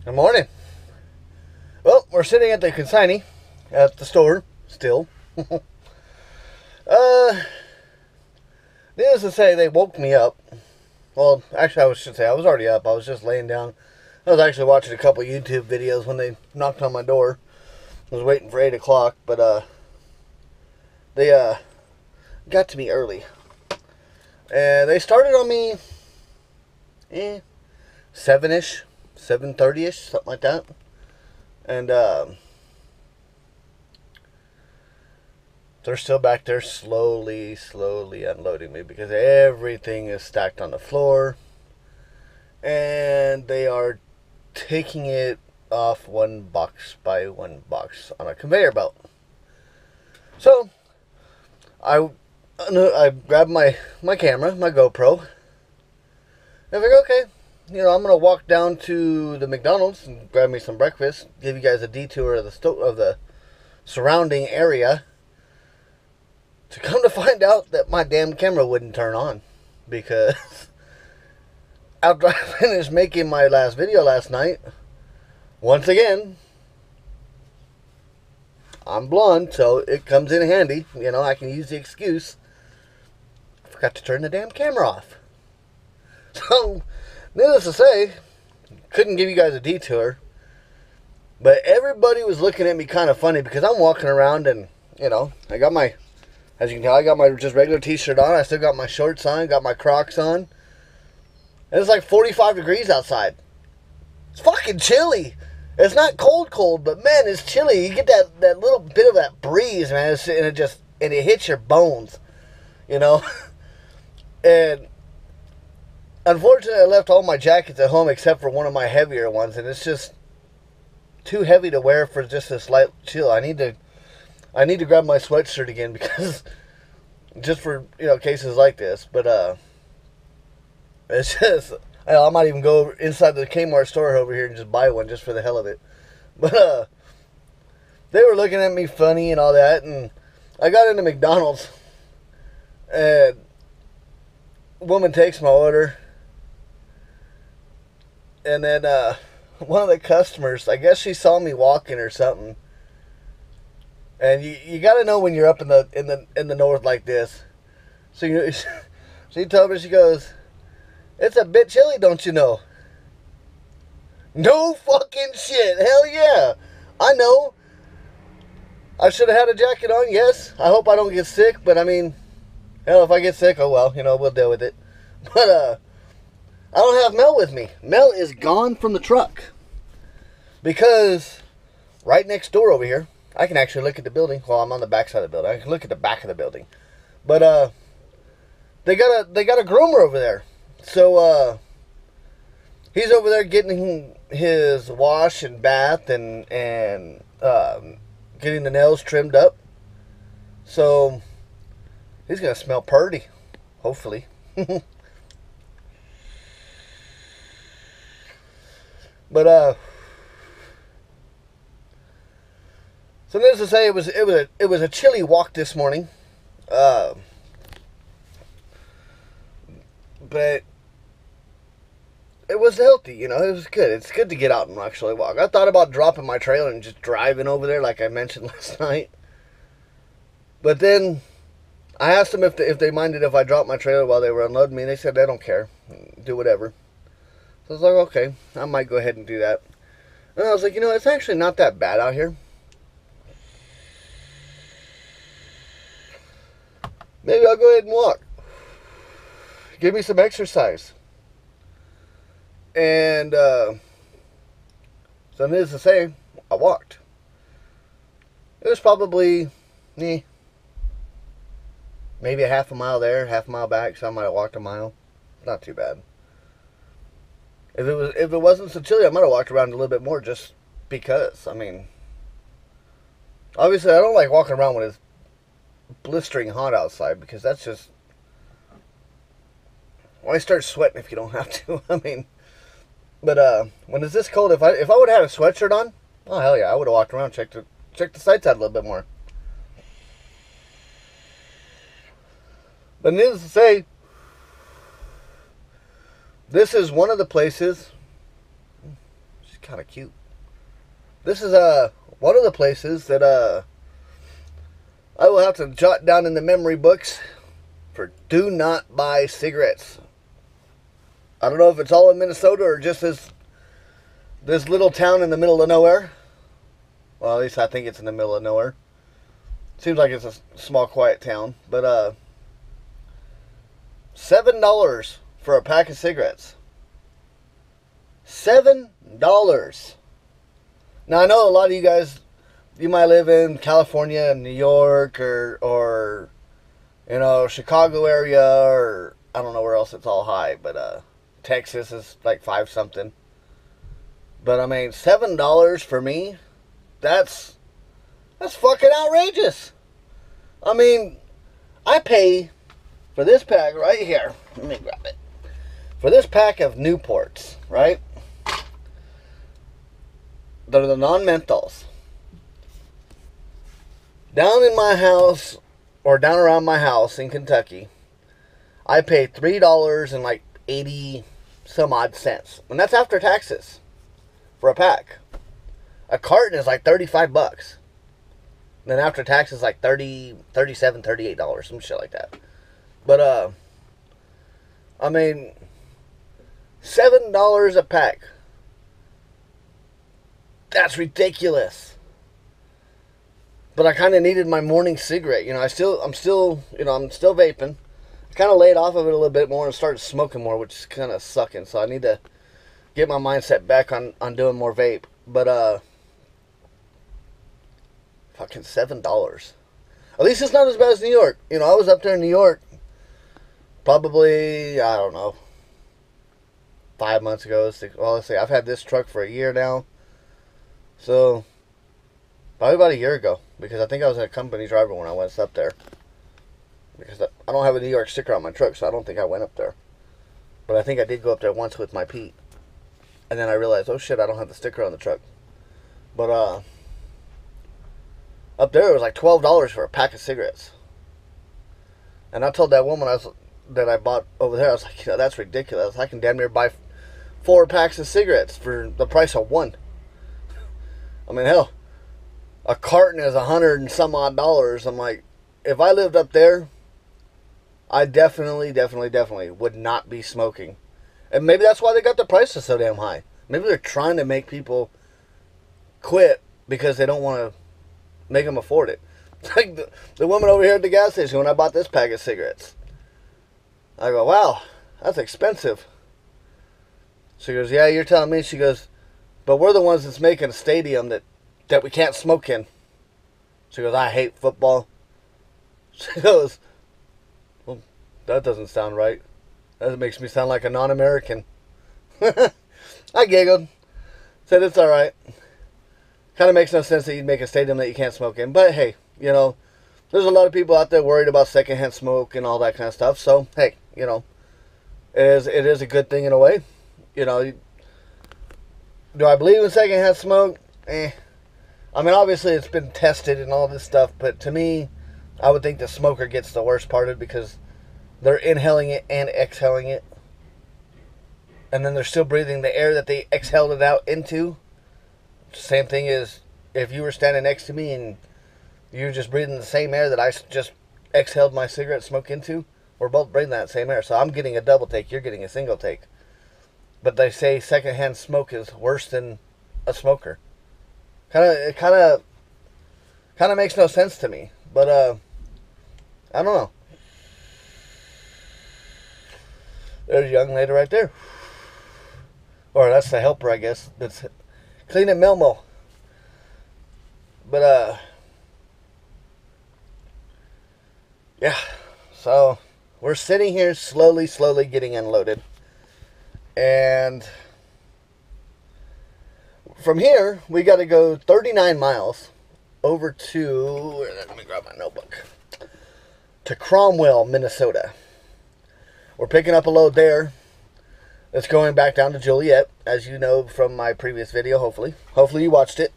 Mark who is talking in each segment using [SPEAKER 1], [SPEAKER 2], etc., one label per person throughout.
[SPEAKER 1] Good morning. Well, we're sitting at the consignee at the store still. uh, Needless to say, they woke me up. Well, actually, should say I was already up. I was just laying down. I was actually watching a couple YouTube videos when they knocked on my door. I was waiting for 8 o'clock, but they got to me early, and they started on me 7-ish, 7:30ish, something like that. And they're still back there slowly unloading me because everything is stacked on the floor, and they are taking it off one box by one box on a conveyor belt. So I grabbed my camera, my GoPro, and I figured, okay, I'm gonna walk down to the McDonald's and grab me some breakfast, give you guys a detour of the surrounding area. To come to find out that my damn camera wouldn't turn on, because after I finished making my last video last night, once again, I'm blonde, so it comes in handy. I can use the excuse, I forgot to turn the damn camera off. So, needless to say, couldn't give you guys a detour, but everybody was looking at me kind of funny because I'm walking around and, I got my, as you can tell, I got my just regular t-shirt on. I still got my shorts on, got my Crocs on. And it's like 45 degrees outside. It's fucking chilly. It's not cold, but man, it's chilly. You get that little bit of that breeze, man, and it hits your bones, And unfortunately, I left all my jackets at home except for one of my heavier ones, and it's just too heavy to wear for just this light chill. I need to grab my sweatshirt again because just for cases like this. But it's just I might even go inside the Kmart store over here and just buy one just for the hell of it. But they were looking at me funny and all that, and I got into McDonald's, and a woman takes my order, and then one of the customers, I guess she saw me walking or something. And you got to know when you're up in the north like this. So she told me, she goes, "It's a bit chilly, don't you know?" No fucking shit. Hell yeah. I know. I should have had a jacket on, yes. I hope I don't get sick, but I mean, hell, if I get sick, oh well, we'll deal with it. But I don't have Mel with me. Mel is gone from the truck. Because right next door over here, I can actually look at the building. Well, I'm on the back side of the building. I can look at the back of the building. But they got a groomer over there. So he's over there getting his wash and bath and getting the nails trimmed up. So he's gonna smell purty, hopefully. But so needless to say, it was a chilly walk this morning, but it was healthy. It was good. It's good to get out and actually walk. I thought about dropping my trailer and just driving over there, like I mentioned last night. But then I asked them if they minded if I dropped my trailer while they were unloading me. And they said they don't care, do whatever. So I was like, okay, I might go ahead and do that. And I was like, it's actually not that bad out here. Maybe I'll go ahead and walk. Give me some exercise. And so needless to say, I walked. It was probably maybe a half a mile there, half a mile back, so I might have walked a mile. Not too bad. If it wasn't so chilly, I might have walked around a little bit more just because. I mean, obviously I don't like walking around when it's blistering hot outside, because that's just, why start sweating if you don't have to? I mean, but when it's this cold, if I would have had a sweatshirt on, oh hell yeah, I would have walked around, checked the sights out a little bit more. But needless to say, this is one of the places She's kind of cute. This is one of the places that I will have to jot down in the memory books for do not buy cigarettes. I don't know if it's all in Minnesota or just this little town in the middle of nowhere. Well, at least I think it's in the middle of nowhere. Seems like it's a small, quiet town. But $7 for a pack of cigarettes. $7. Now, I know a lot of you guys, you might live in California and New York or you know, Chicago area, or I don't know where else it's all high, but Texas is like 5 something. But I mean, $7 for me, that's fucking outrageous. I mean, I pay for this pack right here. Let me grab it. For this pack of Newports, right? They're the non-menthols. Down in my house, or down around my house in Kentucky, I pay $3 and like 80 some odd cents. And that's after taxes for a pack. A carton is like $35. Then after taxes, like $37, $38, some shit like that. But I mean, $7 a pack. That's ridiculous. But I kind of needed my morning cigarette. You know, I'm still vaping. I kind of laid off of it a little bit more and started smoking more, which is kind of sucking. So I need to get my mindset back on doing more vape. But fucking $7. At least it's not as bad as New York. You know, I was up there in New York probably, I don't know, 5 months ago. Well, let's see, I've had this truck for a year now. So, probably about a year ago. Because I think I was a company driver when I went up there. Because I don't have a New York sticker on my truck, so I don't think I went up there. But I think I did go up there once with my Pete. And then I realized, oh shit, I don't have the sticker on the truck. But, up there it was like $12 for a pack of cigarettes. And I told that woman that I bought over there, I was like, you know, that's ridiculous. I can damn near buy 4 packs of cigarettes for the price of one. I mean, hell, a carton is $100 and some odd dollars. I'm like, if I lived up there, I definitely would not be smoking. And maybe that's why they got the prices so damn high. Maybe they're trying to make people quit because they don't want to make them afford it. Like the woman over here at the gas station when I bought this pack of cigarettes. I go, wow, that's expensive. She goes, yeah, you're telling me. She goes, but we're the ones that's making a stadium that we can't smoke in. She goes, I hate football. She goes, well, that doesn't sound right. That makes me sound like a non-American. I giggled. Said it's alright. Kind of makes no sense that you'd make a stadium that you can't smoke in. But hey, you know, there's a lot of people out there worried about secondhand smoke and all that kind of stuff. So, hey, you know, it is a good thing in a way. You know, do I believe in secondhand smoke? I mean, obviously it's been tested and all this stuff, but to me, I would think the smoker gets the worst part of it because they're inhaling it and exhaling it. And then they're still breathing the air that they exhaled it out into. Same thing as if you were standing next to me and you were just breathing the same air that I just exhaled my cigarette smoke into. We're both breathing that same air. So I'm getting a double take, you're getting a single take. But they say secondhand smoke is worse than a smoker. It kind of makes no sense to me. But I don't know. There's a young lady right there. Or that's the helper, I guess. That's cleaning Melmo. But yeah. So we're sitting here slowly getting unloaded. And from here, we got to go 39 miles over to, let me grab my notebook, to Cromwell, Minnesota. We're picking up a load there. It's going back down to Joliet, as you know from my previous video, hopefully. Hopefully you watched it.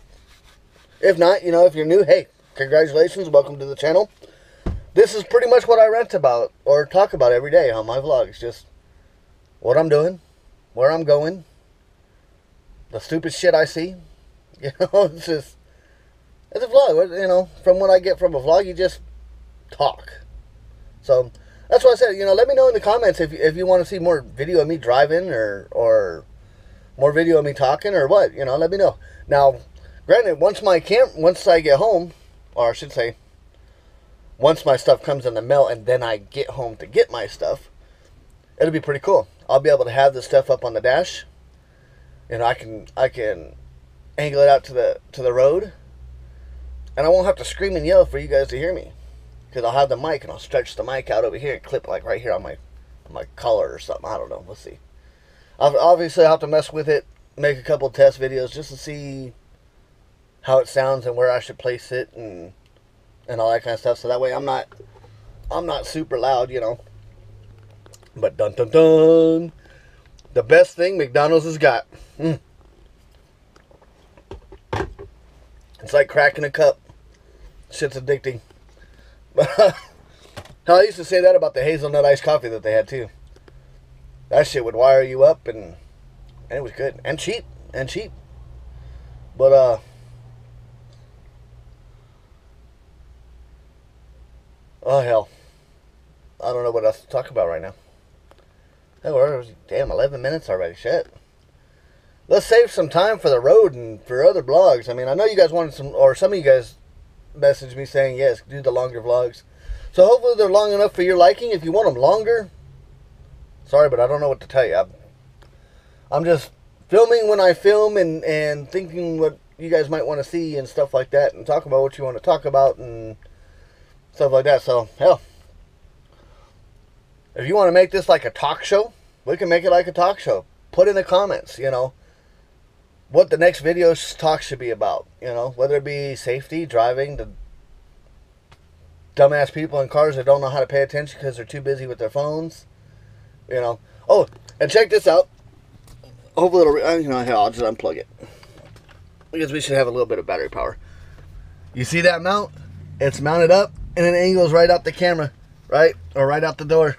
[SPEAKER 1] If not, you know, if you're new, hey, congratulations, welcome to the channel. This is pretty much what I rant about, or talk about every day on my vlogs. Just what I'm doing, where I'm going, the stupid shit I see. You know, it's just, it's a vlog. You know, from what I get from a vlog, you just talk. So that's why I said, you know, let me know in the comments if you want to see more video of me driving or more video of me talking or what. You know, let me know. Now, granted, once I get home, or I should say, once my stuff comes in the mail and then I get home to get my stuff, it'll be pretty cool. I'll be able to have the stuff up on the dash. You know, I can angle it out to the road, and I won't have to scream and yell for you guys to hear me, because I'll have the mic and I'll stretch the mic out over here and clip like right here on my collar or something. I don't know. We'll see. Obviously, I'll have to mess with it, make a couple test videos just to see how it sounds and where I should place it and all that kind of stuff. So that way I'm not super loud, you know. But dun dun dun, the best thing McDonald's has got. It's like cracking a cup. Shit's addicting. I used to say that about the hazelnut iced coffee that they had too. That shit would wire you up, and it was good and cheap But oh hell, I don't know what else to talk about right now. Oh, we're damn 11 minutes already. Shit. Let's save some time for the road and for other vlogs. I mean, I know you guys wanted some, or some of you guys messaged me saying, yes, do the longer vlogs. So hopefully they're long enough for your liking. If you want them longer, sorry, but I don't know what to tell you. I'm just filming when I film and thinking what you guys might want to see and stuff like that, and talk about what you want to talk about and stuff like that. So, hell, if you want to make this like a talk show, we can make it like a talk show. Put in the comments, you know, what the next video talk should be about, you know, whether it be safety, driving, the dumbass people in cars that don't know how to pay attention because they're too busy with their phones, you know. Oh, and check this out. Hopefully it'll, you know, hell, I'll just unplug it, because we should have a little bit of battery power. You see that mount? It's mounted up and it angles right out the camera, right? Or right out the door.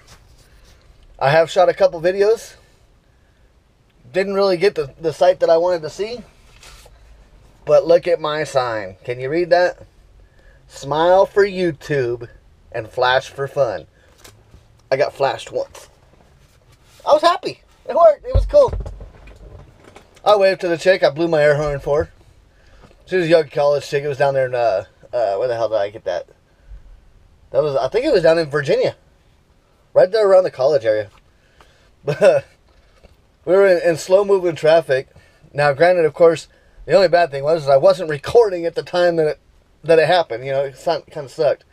[SPEAKER 1] I have shot a couple videos. Didn't really get the sight that I wanted to see. But look at my sign. Can you read that? Smile for YouTube and flash for fun. I got flashed once. I was happy. It worked. It was cool. I waved to the chick I blew my air horn for. She was a young college chick. It was down there in, where the hell did I get that? I think it was down in Virginia. Right there around the college area. But we were in slow-moving traffic. Now, granted, of course, the only bad thing was I wasn't recording at the time that it happened. You know, it kind of sucked.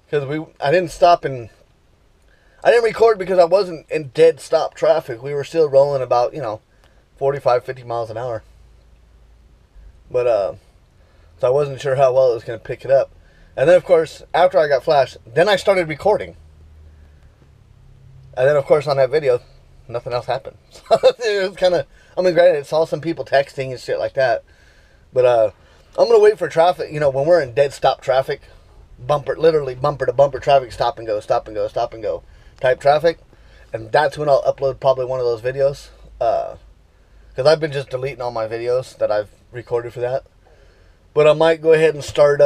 [SPEAKER 1] Because I didn't stop and... I didn't record because I wasn't in dead stop traffic. We were still rolling about, you know, 45, 50 miles an hour. But, so I wasn't sure how well it was going to pick it up. And then, of course, after I got flashed, then I started recording. And then, of course, on that video, nothing else happened. So it was kind of, I mean, granted, it saw some people texting and shit like that. But I'm going to wait for traffic, you know, when we're in dead stop traffic, literally bumper to bumper traffic, stop and go, stop and go, stop and go type traffic. And that's when I'll upload probably one of those videos. Because I've been just deleting all my videos that I've recorded for that. But I might go ahead and start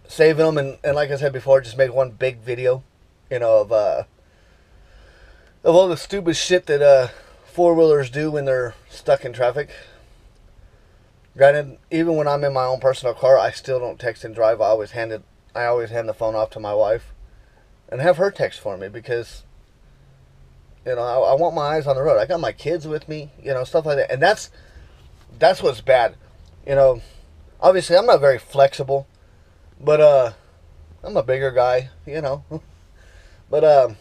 [SPEAKER 1] saving them. And like I said before, just make one big video, you know, of all the stupid shit that four-wheelers do when they're stuck in traffic. Granted, even when I'm in my own personal car, I still don't text and drive. I always hand the phone off to my wife and have her text for me, because, you know, I want my eyes on the road. I got my kids with me, you know, stuff like that. And that's what's bad. You know, obviously I'm not very flexible, but I'm a bigger guy, you know. But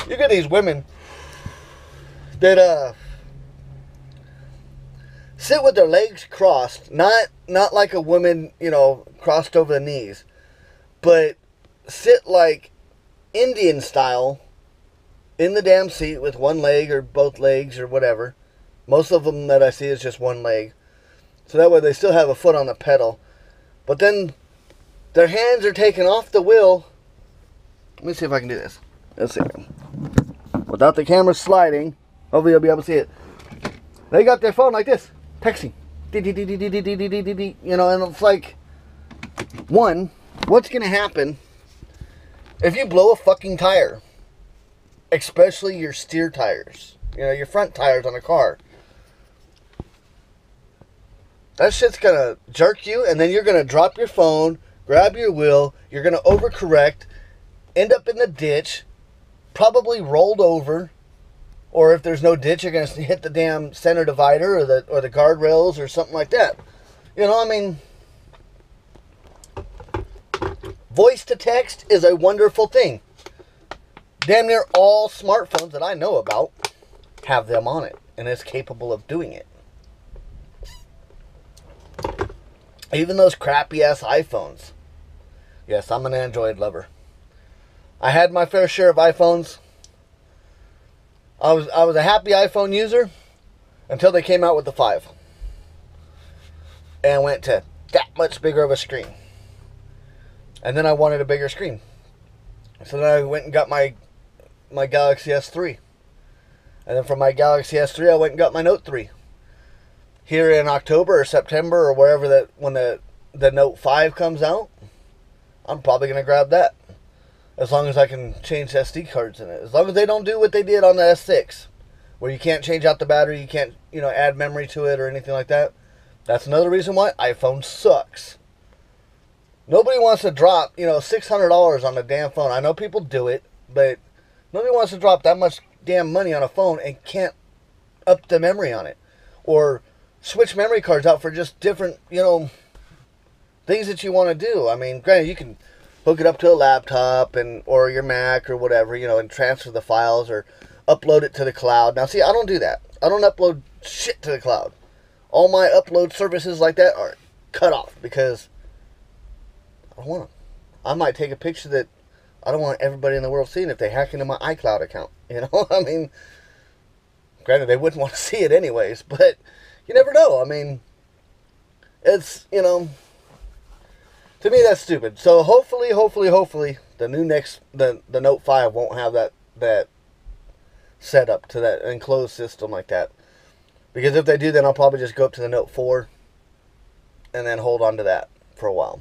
[SPEAKER 1] you get these women that sit with their legs crossed, not like a woman, you know, crossed over the knees, but sit like Indian style in the damn seat with one leg or both legs or whatever. Most of them that I see is just one leg. So that way they still have a foot on the pedal. But then their hands are taken off the wheel. Let me see if I can do this. Let's see. Without the camera sliding. Hopefully you'll be able to see it. They got their phone like this, texting. You know, and it's like, one, what's going to happen if you blow a fucking tire? Especially your steer tires. You know, your front tires on a car. That shit's going to jerk you, and then you're going to drop your phone, grab your wheel, you're going to overcorrect, end up in the ditch, probably rolled over, or if there's no ditch, you're going to hit the damn center divider or the guardrails or something like that. You know, I mean, voice to text is a wonderful thing. Damn near all smartphones that I know about have them on it, and it's capable of doing it. Even those crappy ass iPhones. Yes, I'm an Android lover. I had my fair share of iPhones. I was a happy iPhone user until they came out with the 5. And went to that much bigger of a screen. And then I wanted a bigger screen. So then I went and got my Galaxy S3. And then from my Galaxy S3 I went and got my Note 3. Here in October or September or wherever that when the Note 5 comes out, I'm probably going to grab that. As long as I can change SD cards in it. As long as they don't do what they did on the S6. Where you can't change out the battery, you can't, you know, add memory to it or anything like that. That's another reason why iPhone sucks. Nobody wants to drop, you know, $600 on a damn phone. I know people do it, but nobody wants to drop that much damn money on a phone and can't up the memory on it. Or switch memory cards out for just different, you know, things that you want to do. I mean, granted, you can hook it up to a laptop or your Mac or whatever, you know, and transfer the files or upload it to the cloud. Now, see, I don't do that. I don't upload shit to the cloud. All my upload services like that are cut off because I don't want them. I might take a picture that I don't want everybody in the world seeing if they hack into my iCloud account. You know, I mean, granted, they wouldn't want to see it anyways, but you never know. I mean, it's, you know, to me that's stupid. So hopefully, the Note 5 won't have that setup to that enclosed system like that. Because if they do, then I'll probably just go up to the Note 4 and then hold on to that for a while.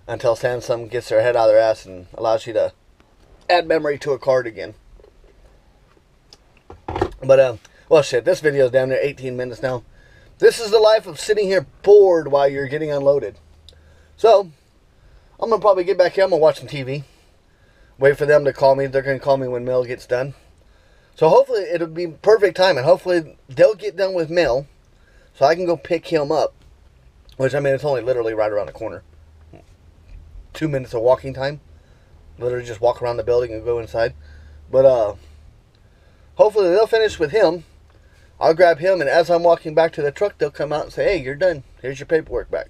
[SPEAKER 1] Until Samsung gets their head out of their ass and allows you to add memory to a card again. But, well, shit, this video is down there 18 minutes now. This is the life of sitting here bored while you're getting unloaded. So, I'm going to probably get back here. I'm going to watch some TV. Wait for them to call me. They're going to call me when mail gets done. So, hopefully, it'll be perfect time. And hopefully, they'll get done with mail. So, I can go pick him up. Which, I mean, it's only literally right around the corner. 2 minutes of walking time. Literally just walk around the building and go inside. But, hopefully they'll finish with him. I'll grab him, and as I'm walking back to the truck, they'll come out and say, hey, you're done. Here's your paperwork back.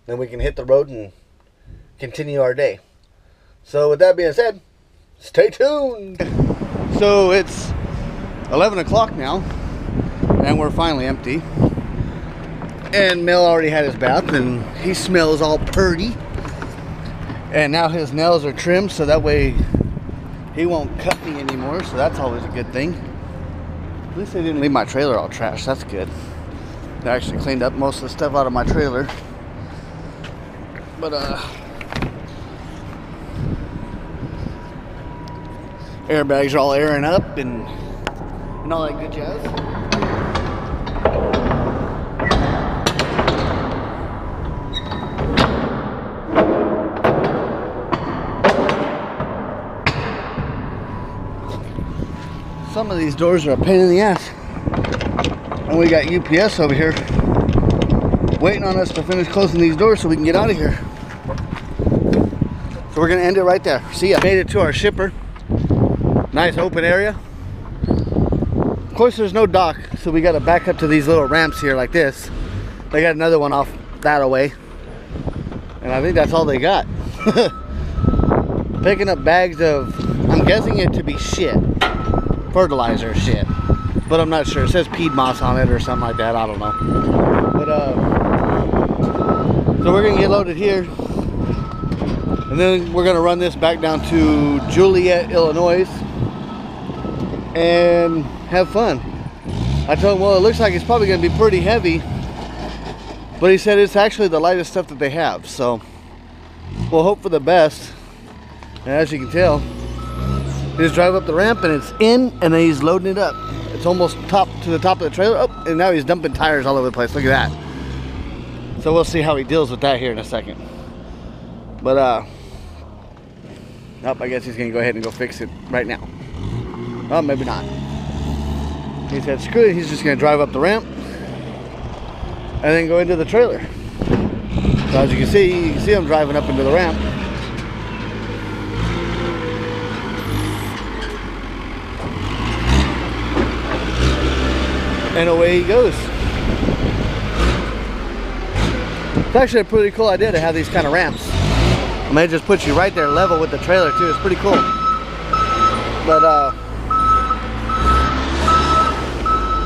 [SPEAKER 1] Then we can hit the road and continue our day. So, with that being said, stay tuned. So, it's 11 o'clock now, and we're finally empty. And Mel already had his bath, and he smells all purty. And now his nails are trimmed, so that way he won't cut me anymore, so that's always a good thing. At least they didn't leave my trailer all trashed, that's good. They actually cleaned up most of the stuff out of my trailer. But, airbags are all airing up and all that good jazz. Some of these doors are a pain in the ass. And we got UPS over here waiting on us to finish closing these doors so we can get out of here. So we're going to end it right there. See, I made it to our shipper. Nice open area. Of course, there's no dock, so we got to back up to these little ramps here like this. They got another one off that away. And I think that's all they got. Picking up bags of, I'm guessing it to be shit. Fertilizer shit, but I'm not sure. It says peed moss on it or something like that. I don't know. But so we're gonna get loaded here, and then we're gonna run this back down to Joliet, Illinois, and have fun. I told him, well, it looks like it's probably going to be pretty heavy, but he said it's actually the lightest stuff that they have, so we'll hope for the best. And as you can tell, he just drive up the ramp and it's in, and then he's loading it up. It's almost to the top of the trailer. Oh, and now he's dumping tires all over the place. Look at that. So we'll see how he deals with that here in a second. But nope, I guess he's gonna go ahead and go fix it right now. Oh, maybe not. He said screw it, he's just gonna drive up the ramp and then go into the trailer. So as you can see him driving up into the ramp. And away he goes. It's actually a pretty cool idea to have these kind of ramps. I mean, it just puts you right there level with the trailer too. It's pretty cool. But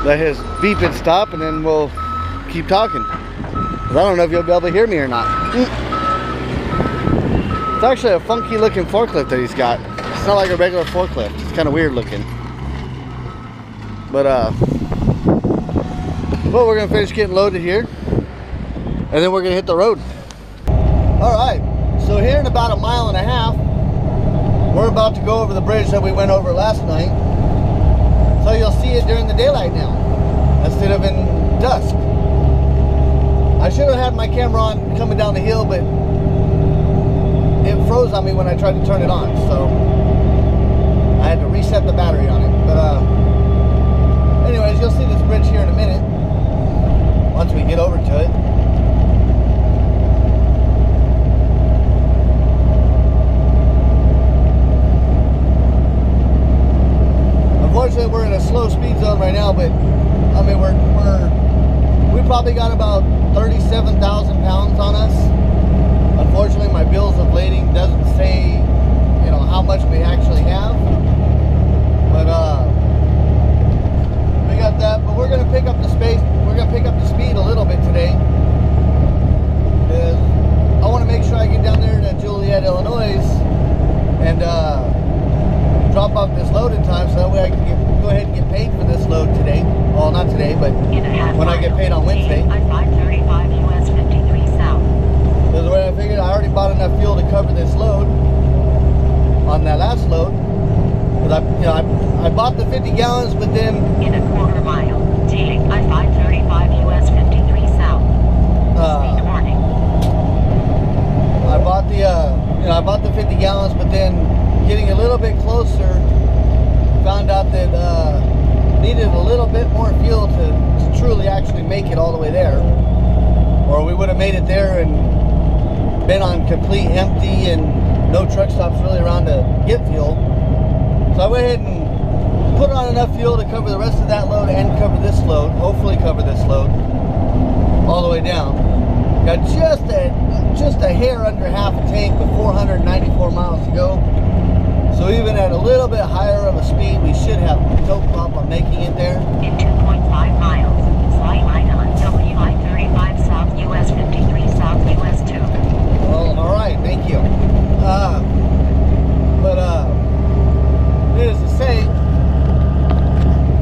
[SPEAKER 1] let his beep and stop, and then we'll keep talking. 'Cause I don't know if you'll be able to hear me or not. It's actually a funky looking forklift that he's got. It's not like a regular forklift. It's kind of weird looking. But well, we're gonna finish getting loaded here, and then we're gonna hit the road. All right, so here in about 1.5 miles, we're about to go over the bridge that we went over last night. So you'll see it during the daylight now, instead of in dusk. I should have had my camera on coming down the hill, but it froze on me when I tried to turn it on, so I had to reset the battery on it. But anyways, you'll see this bridge here in a minute, once we get over to it. Unfortunately, we're in a slow speed zone right now, but I mean, we probably got about 37,000 pounds on us. Unfortunately, my bills of lading doesn't say, you know, how much we actually have. But we got that. But we're gonna pick up the space. We're gonna pick up the speed a little bit today, because I want to make sure I get down there to Joliet, Illinois, and drop off this load in time, so that way I can go ahead and get paid for this load today. Well, not today, but when I get paid on Wednesday.
[SPEAKER 2] I-535 US 53 South.
[SPEAKER 1] Because the way I figured, I already bought enough fuel to cover this load on that last load. Because I bought the 50 gallons, but then
[SPEAKER 2] in a 1/4 mile, take I-535 US 53 South. Speed warning.
[SPEAKER 1] I bought the I bought the 50 gallons, but then getting a little bit closer, found out that needed a little bit more fuel to truly actually make it all the way there, or we would have made it there and been on complete empty and no truck stops really around to get fuel. So I went ahead and put on enough fuel to cover the rest of that load and cover this load, hopefully cover this load all the way down. Got just a hair under half a tank with 494 miles to go. So even at a little bit higher of a speed, we should have no problem making it there.
[SPEAKER 2] In 2.5 miles, slide right on WI-35 South US 53 South US 2.
[SPEAKER 1] Well, all right, thank you. Needless to say,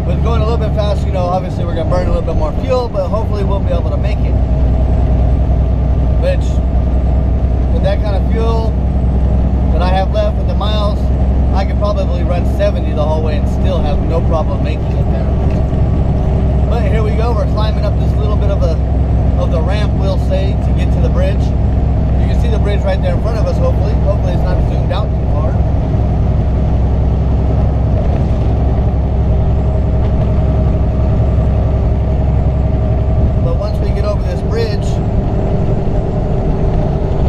[SPEAKER 1] with going a little bit faster, you know, obviously we're going to burn a little bit more fuel, but hopefully we'll be able to make it. Which, with that kind of fuel that I have left with the miles, I could probably run 70 the whole way and still have no problem making it there. But here we go, we're climbing up this little bit of the ramp, we'll say, to get to the bridge. You can see the bridge right there in front of us, hopefully. Hopefully it's not zoomed out too far. But once we get over this bridge,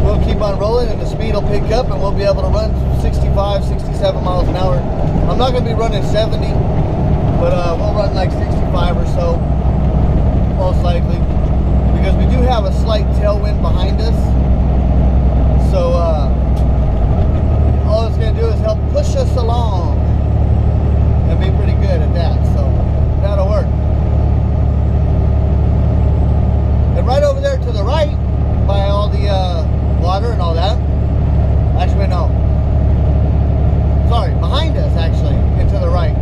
[SPEAKER 1] we'll keep on rolling and the speed will pick up and we'll be able to run 65, 67 miles an hour. I'm not going to be running 70, but we'll run like 65 or so, most likely, because we do have a slight tailwind behind us. So all it's going to do is help push us along and be pretty good at that. So that'll work. And right over there to the right, by all the water and all that, actually no, sorry, behind us actually, and to the right,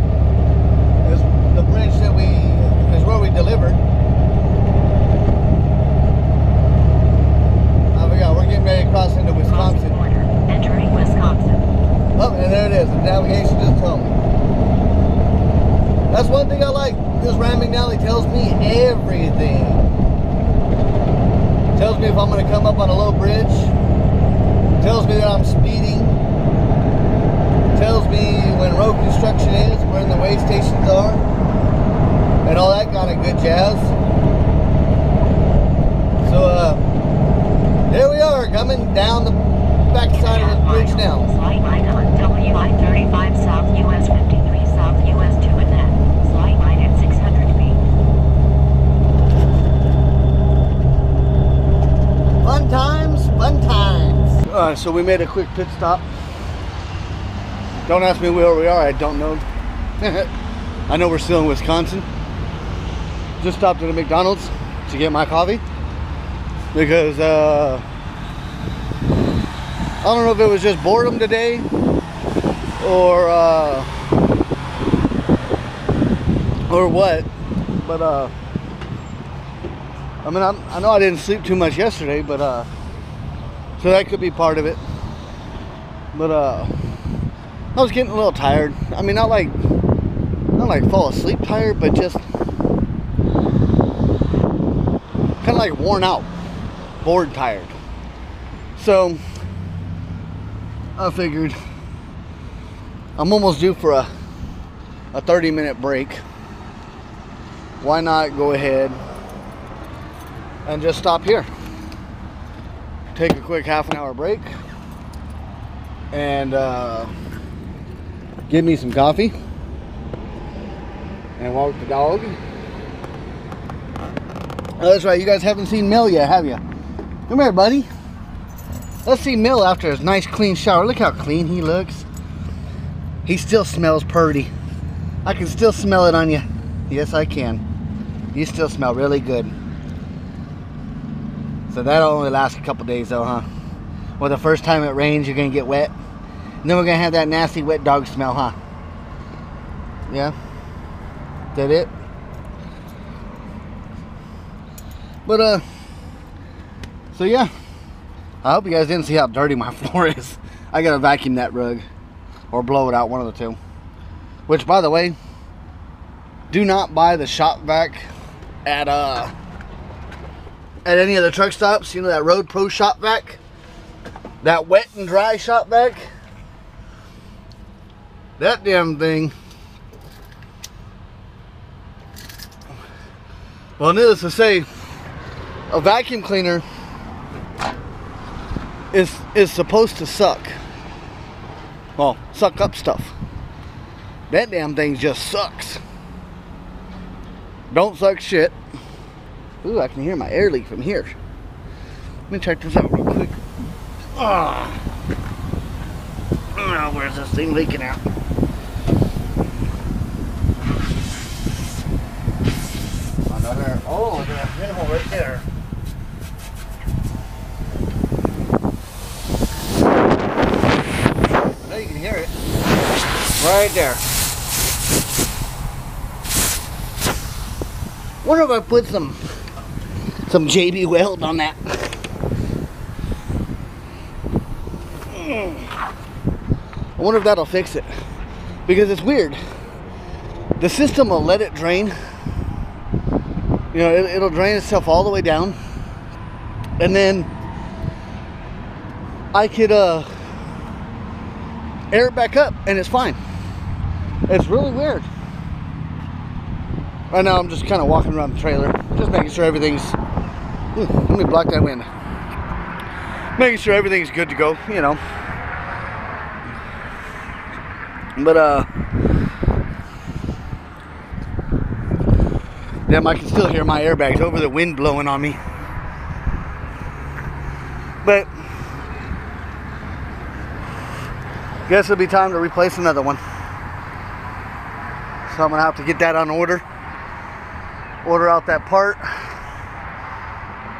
[SPEAKER 1] That's one thing I like. This Rand McNally tells me everything. Tells me if I'm going to come up on a low bridge. Tells me that I'm speeding. Tells me when road construction is, when the way stations are, and all that kind of good jazz. So, here we are, coming down the backside of the bridge now.
[SPEAKER 2] Slight right on WI-35 South US 53 South US 2 and then slight right at 600 feet.
[SPEAKER 1] Fun times, fun times. Alright, so we made a quick pit stop. Don't ask me where we are, I don't know. I know we're still in Wisconsin. Just stopped at a McDonald's to get my coffee. Because, I don't know if it was just boredom today. Or what. But, I mean, I know I didn't sleep too much yesterday, but, so that could be part of it. But, I was getting a little tired. I mean, not like fall asleep tired, but just kind of like worn out, bored tired. So I figured I'm almost due for a 30-minute break. Why not go ahead and just stop here? Take a quick half-an-hour break and get me some coffee and walk the dog. Oh, that's right, you guys haven't seen Mill yet, have you? Come here, buddy. Let's see Mill after his nice clean shower. Look how clean he looks. He still smells purty. I can still smell it on you. Yes, I can. You still smell really good. So that'll only last a couple days though, huh? Well, the first time it rains, you're gonna get wet. And then we're gonna have that nasty wet dog smell, huh? Yeah? Is that it? But, so yeah. I hope you guys didn't see how dirty my floor is. I gotta vacuum that rug. Or blow it out, one of the two. Which, by the way, do not buy the shop vac at any of the truck stops. You know that Road Pro shop vac? That wet and dry shop vac? That damn thing. Well, needless to say, a vacuum cleaner is supposed to suck. Well, suck up stuff. That damn thing just sucks. Don't suck shit. Ooh, I can hear my air leak from here. Let me check this out real quick. Oh, where's this thing leaking out? Another, oh, there's a pinhole right there. I know you can hear it. Right there. Wonder if I put some JB Weld on that. I wonder if that'll fix it. Because it's weird. The system will let it drain. You know, it'll drain itself all the way down. And then I could air it back up and it's fine. It's really weird. Right now I'm just kind of walking around the trailer, just making sure everything's, let me block that wind. Making sure everything's good to go, you know. But damn, I can still hear my airbags over the wind blowing on me. But guess it'll be time to replace another one. So I'm gonna have to get that on order. Order out that part.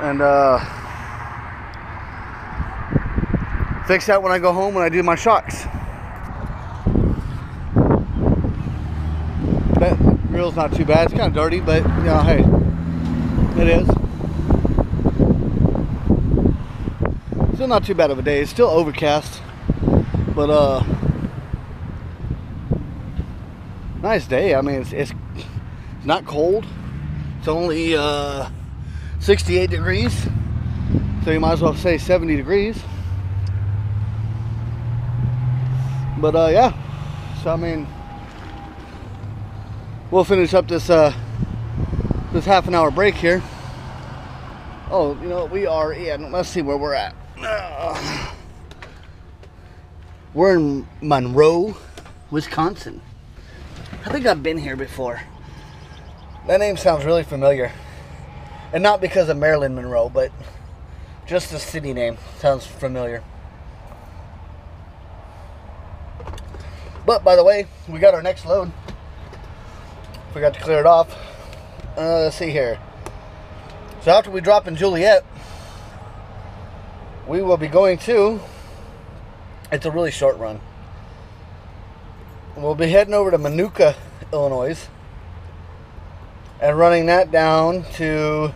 [SPEAKER 1] And fix that when I go home when I do my shocks. That grill's not too bad. It's kind of dirty, but you know, hey, it is. Still not too bad of a day. It's still overcast, but Nice day. I mean, it's not cold. It's only 68 degrees. So you might as well say 70 degrees. But yeah. So I mean, we'll finish up this this half an hour break here. Oh, you know, we are in, let's see where we're at. We're in Monroe, Wisconsin. I think I've been here before. That name sounds really familiar. And not because of Marilyn Monroe, but just the city name sounds familiar. But, by the way, we got our next load. Forgot to clear it off. Let's see here. So after we drop in Joliet, we will be going to, it's a really short run. We'll be heading over to Minooka, Illinois, and running that down to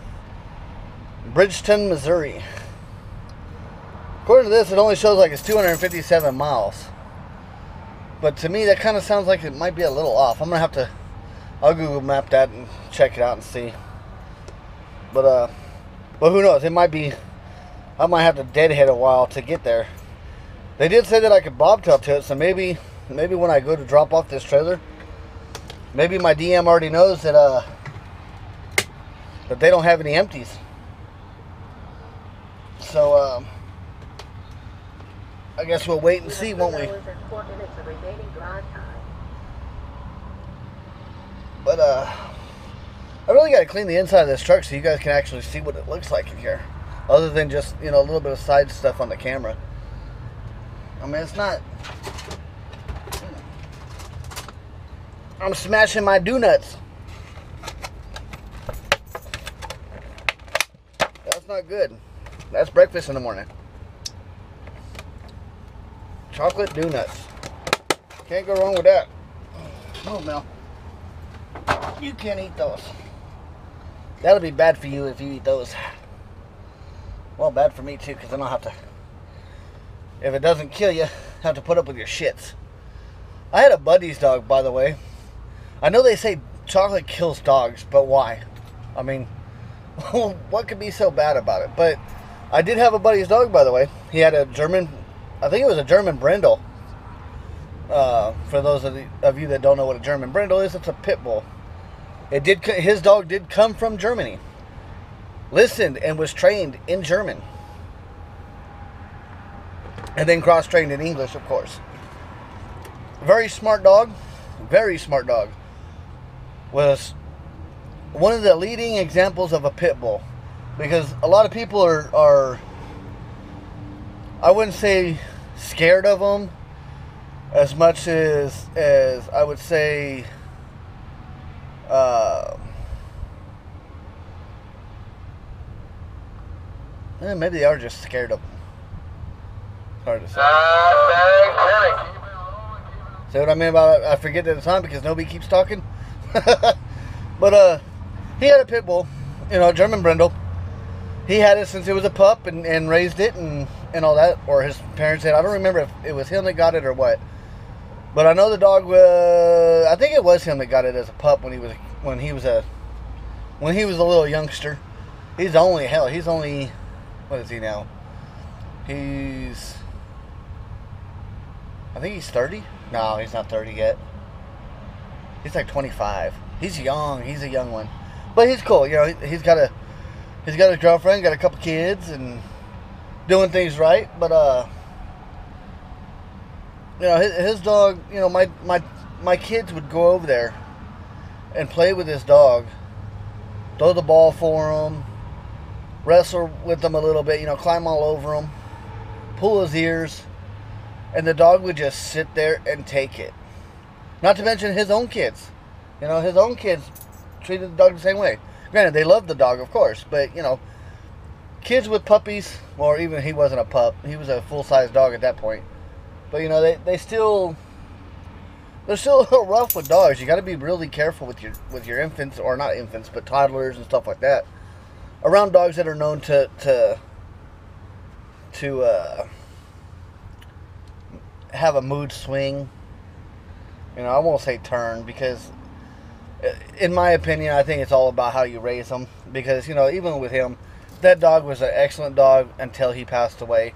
[SPEAKER 1] Bridgeton, Missouri. According to this, it only shows like it's 257 miles. But to me, that kind of sounds like it might be a little off. I'm going to have to, I'll Google map that and check it out and see. But who knows? It might be, I might have to deadhead a while to get there. They did say that I could bobtail to it, so maybe when I go to drop off this trailer, maybe my DM already knows that that they don't have any empties. So I guess we'll wait and see, won't we? But I really got to clean the inside of this truck so you guys can actually see what it looks like in here, other than just, you know, a little bit of side stuff on the camera. I mean, it's not, I'm smashing my donuts. That's not good. That's breakfast in the morning. Chocolate donuts. Can't go wrong with that. Oh, Mel. You can't eat those. That'll be bad for you if you eat those. Well, bad for me too, because then I'll have to, if it doesn't kill you, have to put up with your shits. I had a buddy's dog, by the way. I know they say chocolate kills dogs, but why? I mean, what could be so bad about it? But I did have a buddy's dog, by the way. He had a German, I think it was a German Brindle. For those of you that don't know what a German Brindle is, it's a pit bull. His dog did come from Germany. Listened and was trained in German. And then cross-trained in English, of course. Very smart dog. Very smart dog. Was one of the leading examples of a pit bull. Because a lot of people are I wouldn't say scared of them as much as I would say maybe they are just scared of them. Hard to say. See what I mean about it? I forget that it's on because nobody keeps talking. But he had a pit bull, you know, German Brindle. He had it since he was a pup and raised it and all that, or his parents did. I don't remember if it was him that got it or what. But I know the dog was, I think it was him that got it as a pup when he was a little youngster. He's only, what is he now? I think he's 30. No, he's not 30 yet. He's like 25. He's young. He's a young one, but he's cool. You know, he's got his girlfriend, got a couple kids, and doing things right. But you know, his dog. You know, my kids would go over there and play with his dog, throw the ball for him, wrestle with him a little bit. You know, climb all over him, pull his ears, and the dog would just sit there and take it. Not to mention his own kids. You know, his own kids treated the dog the same way. Granted, they loved the dog, of course, but, you know, kids with puppies, or even he wasn't a pup. He was a full-size dog at that point. But, you know, they're still a little rough with dogs. You got to be really careful with your infants, or not infants, but toddlers and stuff like that, around dogs that are known to have a mood swing. You know, I won't say turn, because in my opinion, I think it's all about how you raise them. Because, you know, even with him, that dog was an excellent dog until he passed away.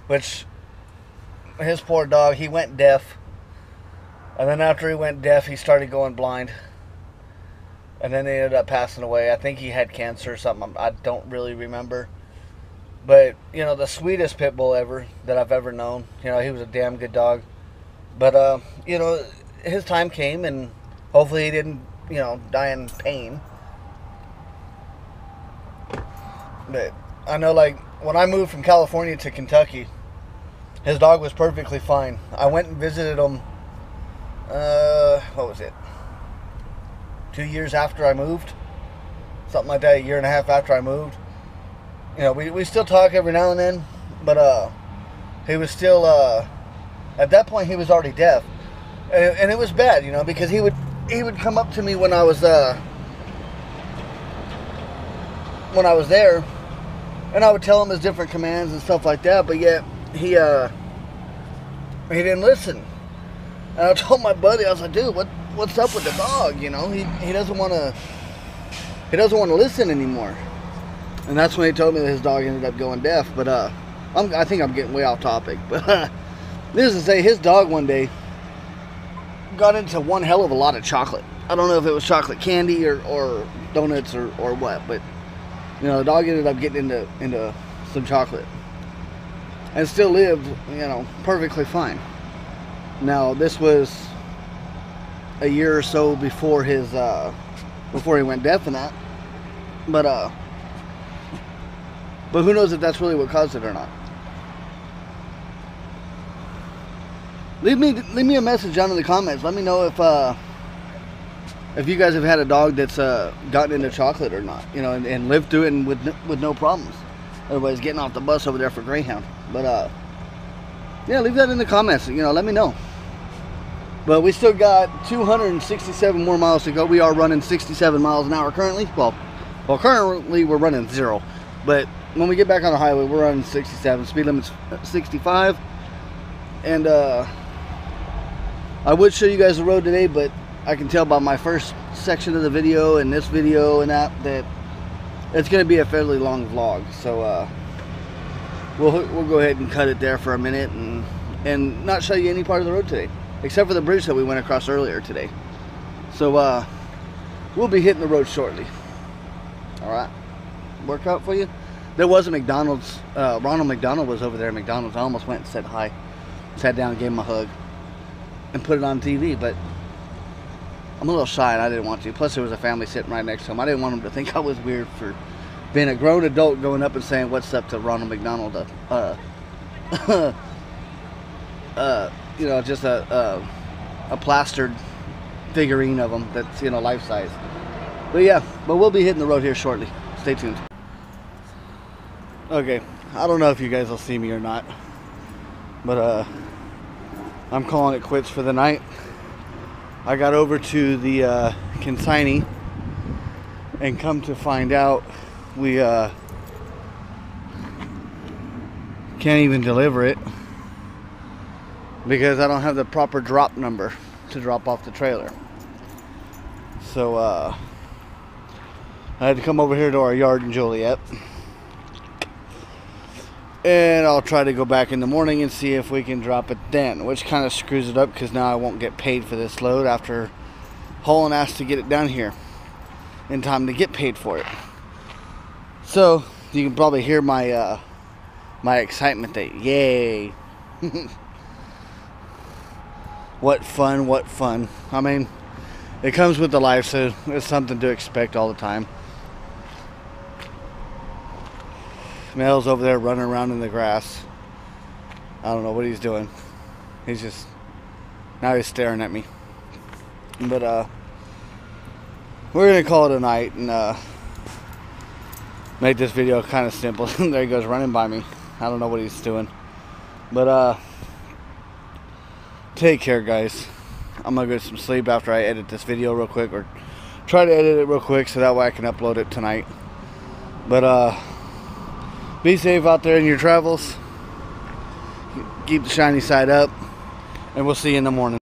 [SPEAKER 1] Which, his poor dog, he went deaf. And then after he went deaf, he started going blind. And then he ended up passing away. I think he had cancer or something. I don't really remember. But, you know, the sweetest pit bull ever that I've ever known. You know, he was a damn good dog. But, you know, his time came, and hopefully he didn't, you know, die in pain. But I know, like, when I moved from California to Kentucky, his dog was perfectly fine. I went and visited him, what was it? 2 years after I moved? Something like that, a year and a half after I moved. You know, we still talk every now and then, but he was still, at that point he was already deaf. And it was bad, you know, because he would come up to me when I was there, and I would tell him his different commands and stuff like that, but yet he didn't listen. And I told my buddy, I was like, dude, what's up with the dog? You know, he doesn't want to listen anymore. And that's when he told me that his dog ended up going deaf. But I think I'm getting way off topic. But needless to say, his dog one day got into one hell of a lot of chocolate. I don't know if it was chocolate candy or donuts or what, but you know, the dog ended up getting into some chocolate and still lived, you know, perfectly fine. Now, this was a year or so before his before he went deaf and that, but who knows if that's really what caused it or not. Leave me a message down in the comments. Let me know if you guys have had a dog that's gotten into chocolate or not, you know, and lived through it and with no problems. Everybody's getting off the bus over there for Greyhound. But yeah, leave that in the comments. You know, let me know. But we still got 267 more miles to go. We are running 67 miles an hour currently. Well, currently we're running 0. But when we get back on the highway, we're running 67. Speed limit's 65. And I would show you guys the road today, but I can tell by my first section of the video and this video and that it's going to be a fairly long vlog. So we'll go ahead and cut it there for a minute and not show you any part of the road today, except for the bridge that we went across earlier today. So we'll be hitting the road shortly. All right, work out for you. There was a McDonald's. Ronald McDonald was over there at McDonald's. I almost went and said hi, sat down, gave him a hug, and put it on TV, but I'm a little shy and I didn't want to. Plus there was a family sitting right next to him. I didn't want him to think I was weird for being a grown adult going up and saying what's up to Ronald McDonald. You know, just a plastered figurine of him that's, you know, life size. But yeah, we'll be hitting the road here shortly. Stay tuned. Okay, I don't know if you guys will see me or not, but I'm calling it quits for the night. I got over to the consignee, and come to find out we can't even deliver it because I don't have the proper drop number to drop off the trailer. So I had to come over here to our yard in Joliet, and I'll try to go back in the morning and see if we can drop it then, which kind of screws it up because now I won't get paid for this load after hauling ass to get it down here in time to get paid for it. So you can probably hear my my excitement that yay. What fun, what fun. I mean, it comes with the life, so it's something to expect all the time. Mel's over there running around in the grass. I don't know what he's doing. He's just, now he's staring at me. But we're gonna call it a night and make this video kind of simple. There he goes running by me. I don't know what he's doing. But take care, guys. I'm gonna get some sleep after I edit this video real quick, or try to edit it real quick so that way I can upload it tonight. But be safe out there in your travels. Keep the shiny side up, and we'll see you in the morning.